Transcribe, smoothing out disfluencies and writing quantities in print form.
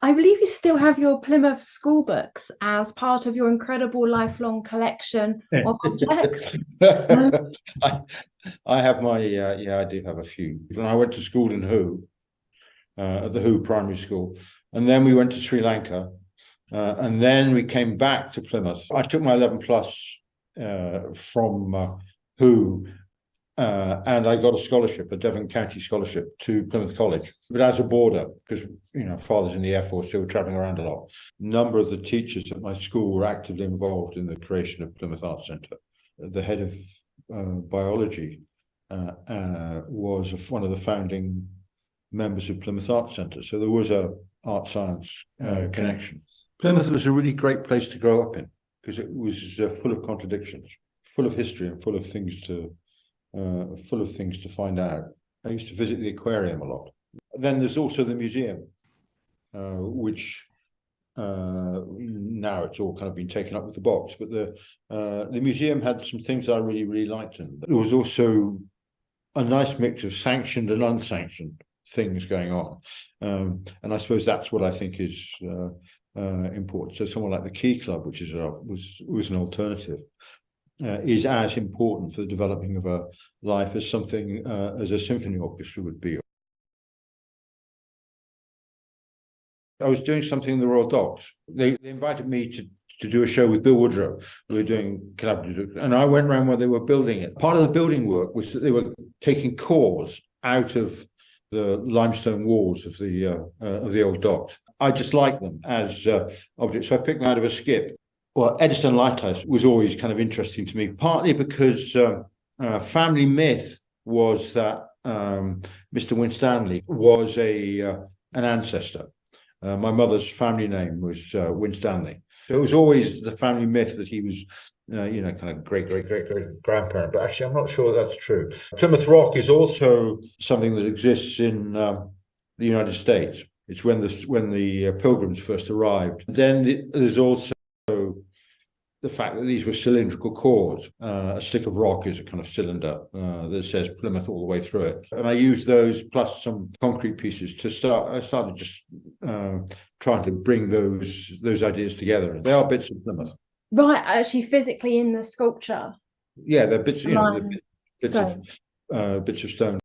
I believe you still have your Plymouth school books as part of your incredible lifelong collection of objects. I, I have my yeah, I do have a few. When I went to school in Who, at the Who Primary School, and then we went to Sri Lanka, and then we came back to Plymouth. I took my 11 plus from Who, and I got a scholarship, a Devon County scholarship to Plymouth College, but as a boarder, because father's in the Air Force, so we're traveling around a lot. A number of the teachers at my school were actively involved in the creation of Plymouth Arts Centre. The head of biology was one of the founding members of Plymouth Arts Centre, so there was a art science connection. Plymouth was a really great place to grow up in because it was full of contradictions, full of history, and full of things to find out. I used to visit the aquarium a lot. Then there's also the museum, which now it's all kind of been taken up with the box. But the museum had some things I really, really liked, and there was also a nice mix of sanctioned and unsanctioned things going on. And I suppose that's what I think is important. So someone like the Key Club, which was an alternative, is as important for the developing of a life as something as a symphony orchestra would be. I was doing something in the Royal Docks. They invited me to do a show with Bill Woodrow. We were doing collaborative, and I went around while they were building it. Part of the building work was that they were taking cores out of the limestone walls of the old docks. I just liked them as objects, so I picked them out of a skip. Well, Eddystone Lighthouse was always kind of interesting to me, partly because family myth was that Mr. Winstanley was an ancestor. My mother's family name was Winstanley. So it was always the family myth that he was, kind of great grandparent. But actually, I'm not sure that's true. Plymouth Rock is also something that exists in the United States. It's when the Pilgrims first arrived. Then there's also the fact that these were cylindrical cores. A stick of rock is a kind of cylinder that says Plymouth all the way through it. And I used those plus some concrete pieces to start. I started just trying to bring those ideas together. They are bits of Plymouth. Right, actually physically in the sculpture. Yeah, they're bits, bits of stone.